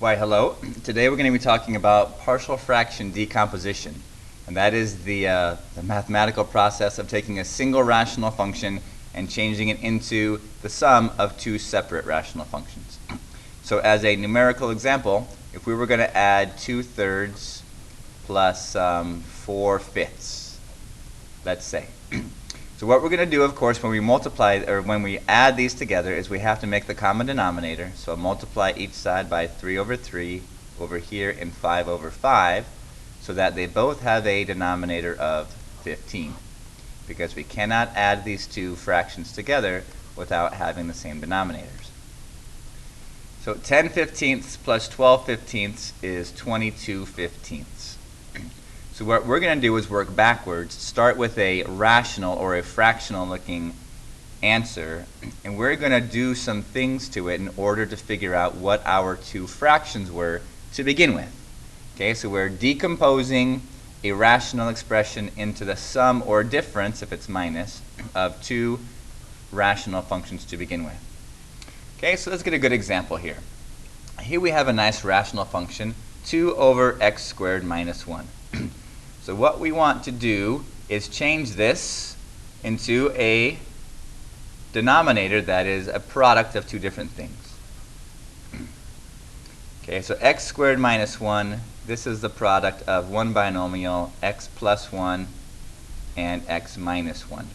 Why, hello. Today we're going to be talking about partial fraction decomposition. And that is the mathematical process of taking a single rational function and changing it into the sum of two separate rational functions. So as a numerical example, if we were going to add 2/3 plus 4/5, let's say. So what we're going to do, of course, when we multiply or when we add these together is we have to make the common denominator. So multiply each side by 3/3 over here and 5/5 so that they both have a denominator of 15, because we cannot add these two fractions together without having the same denominators. So 10/15 plus 12/15 is 22/15. So what we're going to do is work backwards, start with a rational or a fractional looking answer, and we're going to do some things to it in order to figure out what our two fractions were to begin with. Okay, so we're decomposing a rational expression into the sum or difference, if it's minus, of two rational functions to begin with. Okay, so let's get a good example here. Here we have a nice rational function, 2 over x squared minus 1. So what we want to do is change this into a denominator that is a product of two different things. Okay, so x squared minus 1, this is the product of one binomial, x plus 1 and x minus 1.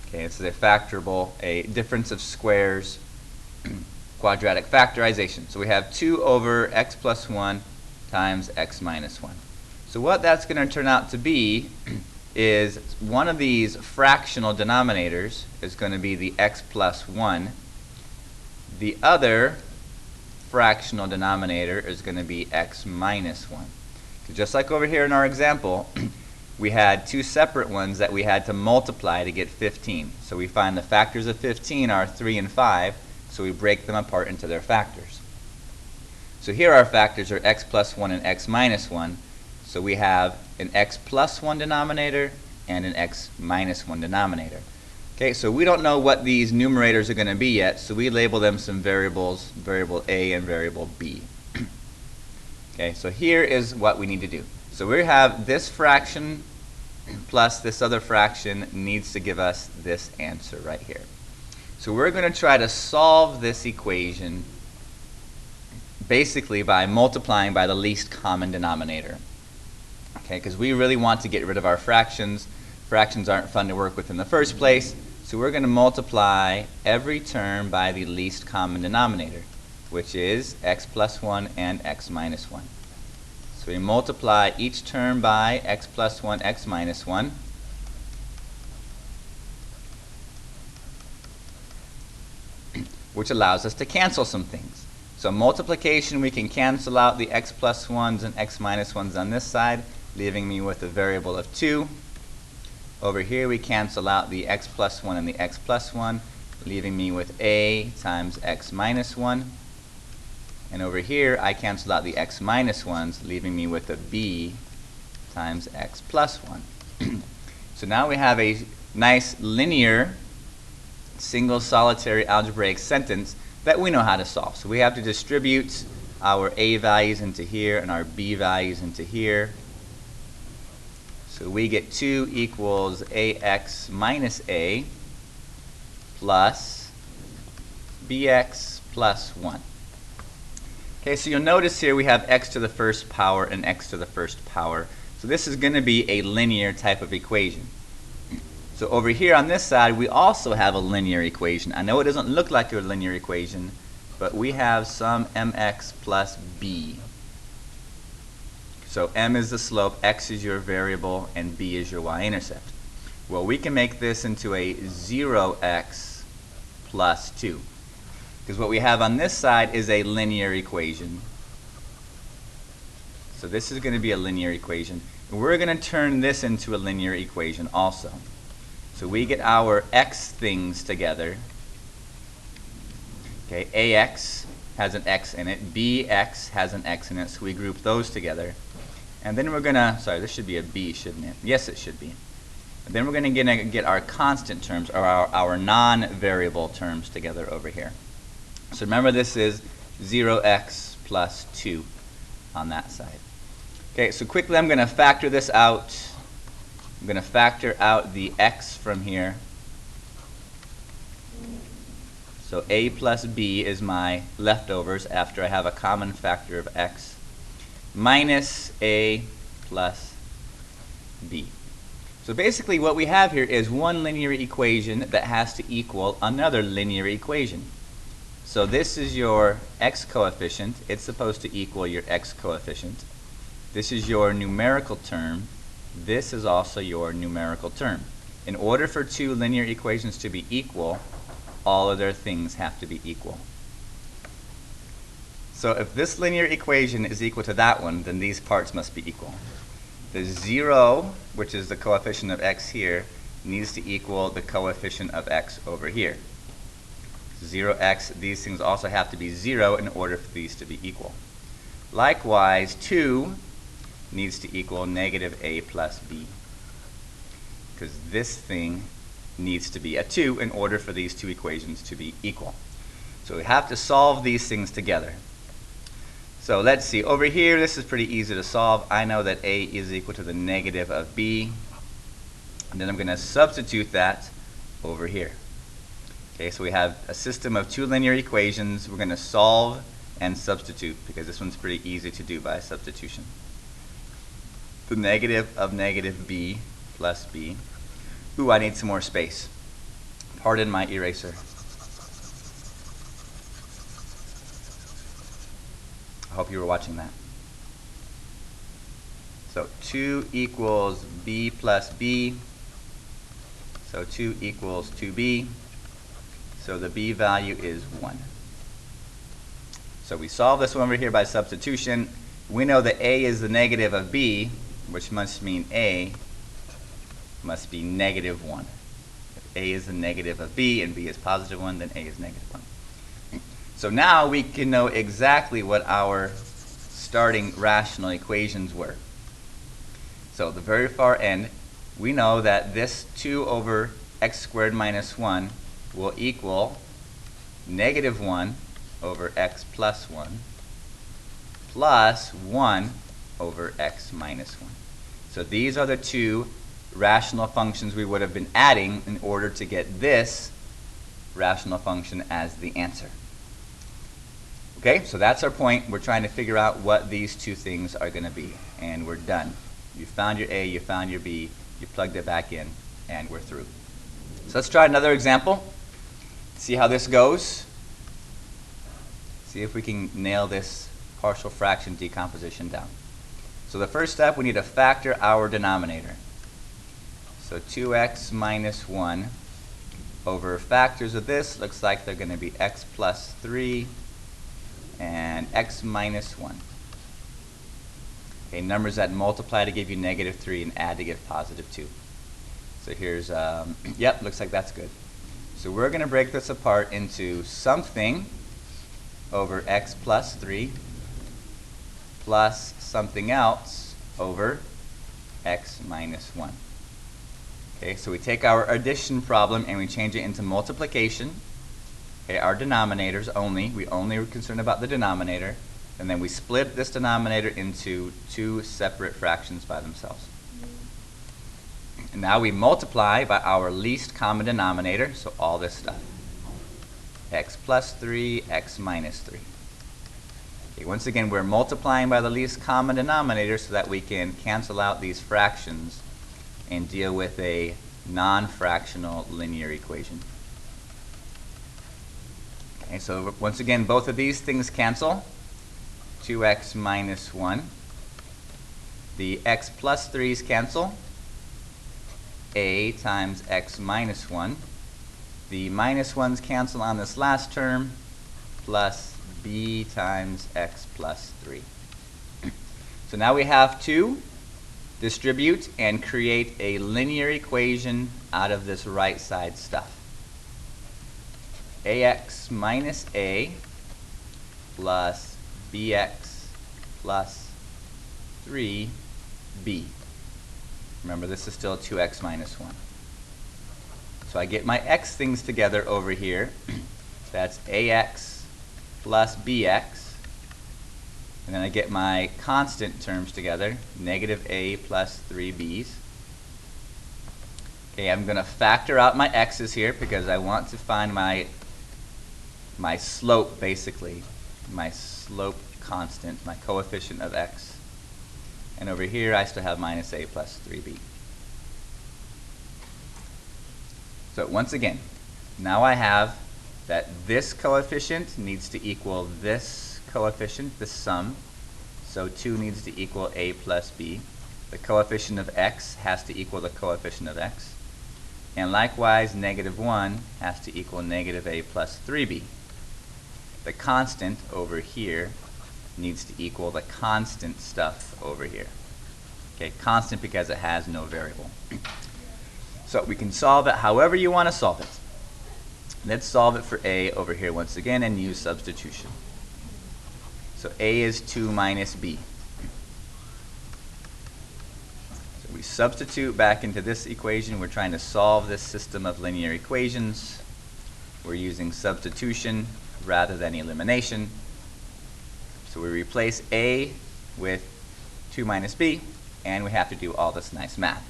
Okay, this is a factorable, a difference of squares, quadratic factorization. So we have 2 over x plus 1 times x minus 1. So what that's going to turn out to be is one of these fractional denominators is going to be the x plus 1. The other fractional denominator is going to be x minus 1. So just like over here in our example, we had two separate ones that we had to multiply to get 15. So we find the factors of 15 are 3 and 5, so we break them apart into their factors. So here our factors are x plus 1 and x minus 1. So we have an x plus 1 denominator and an x minus 1 denominator. Okay, so we don't know what these numerators are going to be yet, so we label them some variables, variable a and variable b. Okay, so here is what we need to do. So we have this fraction plus this other fraction needs to give us this answer right here. So we're going to try to solve this equation basically by multiplying by the least common denominator. Okay, because we really want to get rid of our fractions. Fractions aren't fun to work with in the first place, so we're going to multiply every term by the least common denominator, which is x plus 1 and x minus 1. So we multiply each term by x plus 1, x minus 1. Which allows us to cancel some things. So multiplication, we can cancel out the x plus 1s and x minus 1s on this side, leaving me with a variable of 2. Over here we cancel out the x plus 1 and the x plus 1, leaving me with a times x minus 1. And over here I cancel out the x minus 1s, leaving me with a b times x plus 1. So now we have a nice linear single solitary algebraic sentence that we know how to solve. So we have to distribute our a values into here and our b values into here. So we get 2 equals ax minus a plus bx plus 1. Okay, so you'll notice here we have x to the first power and x to the first power. So this is going to be a linear type of equation. So over here on this side we also have a linear equation. I know it doesn't look like a linear equation, but we have some mx plus b. So m is the slope, x is your variable, and b is your y-intercept. Well, we can make this into a 0x plus 2. Because what we have on this side is a linear equation. So this is going to be a linear equation. And we're going to turn this into a linear equation also. So we get our x things together. Okay, ax has an x in it, bx has an x in it, so we group those together. And then we're going to, sorry, this should be a b, shouldn't it? Yes, it should be. And then we're going to get our constant terms, or our non-variable terms together over here. So remember, this is 0x plus 2 on that side. Okay, so quickly I'm going to factor this out. I'm going to factor out the x from here. So a plus b is my leftovers after I have a common factor of x, minus a plus b. So basically what we have here is one linear equation that has to equal another linear equation. So this is your x coefficient. It's supposed to equal your x coefficient. This is your numerical term. This is also your numerical term. In order for two linear equations to be equal, all of their things have to be equal. So if this linear equation is equal to that one, then these parts must be equal. The 0, which is the coefficient of x here, needs to equal the coefficient of x over here. 0x, these things also have to be 0 in order for these to be equal. Likewise, 2 needs to equal negative a plus b, because this thing needs to be a 2 in order for these two equations to be equal. So we have to solve these things together. So let's see, over here this is pretty easy to solve. I know that a is equal to the negative of b, and then I'm going to substitute that over here. Okay, so we have a system of two linear equations. We're going to solve and substitute, because this one's pretty easy to do by substitution. The negative of negative b plus b. Ooh, I need some more space. Pardon my eraser. I hope you were watching that. So 2 equals b plus b. So 2 equals 2b. So the b value is 1. So we solve this one over here by substitution. We know that a is the negative of b, which must mean a must be negative 1. If a is the negative of b and b is positive 1, then a is negative 1. So now we can know exactly what our starting rational equations were. So the very far end, we know that this 2 over x squared minus 1 will equal negative 1 over x plus 1 plus 1 over x minus 1. So these are the two rational functions we would have been adding in order to get this rational function as the answer. Okay, so that's our point. We're trying to figure out what these two things are going to be, and we're done. You found your a, you found your b, you plugged it back in, and we're through. So let's try another example. See how this goes. See if we can nail this partial fraction decomposition down. So the first step, we need to factor our denominator. So 2x minus 1 over factors of this looks like they're going to be x plus 3 and x minus 1. Okay, numbers that multiply to give you negative 3 and add to give positive 2. So here's, yep, looks like that's good. So we're going to break this apart into something over x plus 3 plus something else over x minus 1. Okay, so we take our addition problem and we change it into multiplication. Okay, our denominators only. We only are concerned about the denominator. And then we split this denominator into two separate fractions by themselves. And now we multiply by our least common denominator, so all this stuff. X plus 3, x minus 3. Okay, once again, we're multiplying by the least common denominator so that we can cancel out these fractions and deal with a non-fractional linear equation. Okay, so once again, both of these things cancel. 2x minus 1. The x plus 3's cancel. A times x minus 1. The minus 1's cancel on this last term, plus b times x plus 3. So now we have to distribute and create a linear equation out of this right side stuff. Ax minus a plus bx plus 3b. Remember, this is still 2x minus 1. So I get my x things together over here. That's ax plus bx. And then I get my constant terms together, negative a plus 3b's. Okay, I'm going to factor out my x's here because I want to find my slope, basically, my slope constant, my coefficient of x. And over here I still have minus a plus 3b. So once again, now I have that this coefficient needs to equal this coefficient, the sum. So 2 needs to equal a plus b. The coefficient of x has to equal the coefficient of x. And likewise, negative 1 has to equal negative a plus 3b. The constant over here needs to equal the constant stuff over here. Okay, constant because it has no variable. So we can solve it however you want to solve it. Let's solve it for a over here once again and use substitution. So a is 2 minus b. So we substitute back into this equation. We're trying to solve this system of linear equations. We're using substitution rather than elimination. So we replace a with 2 minus b, and we have to do all this nice math.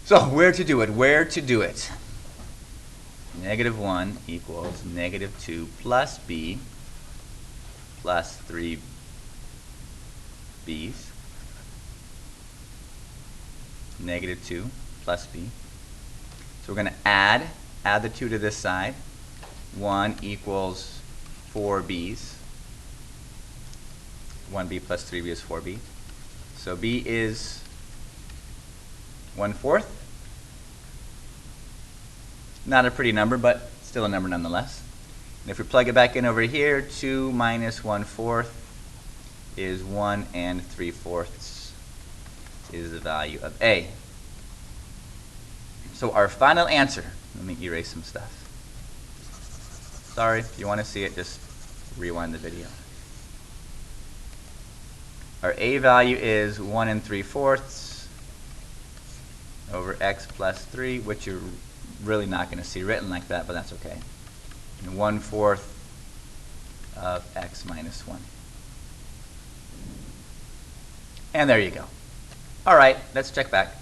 So where to do it? Where to do it? Negative 1 equals negative 2 plus b plus 3 b's. Negative 2 plus b. So we're going to add the 2 to this side. 1 equals 4 b's. 1b plus 3b is 4b. So b is 1/4. Not a pretty number, but still a number nonetheless. And if we plug it back in over here, 2 minus 1/4 is 1 3/4 is the value of a. So our final answer, let me erase some stuff. Sorry, if you want to see it, just rewind the video. Our a value is 1 3/4 over x plus 3, which you're really not going to see written like that, but that's okay. And 1/4 of x minus 1. And there you go. All right, let's check back.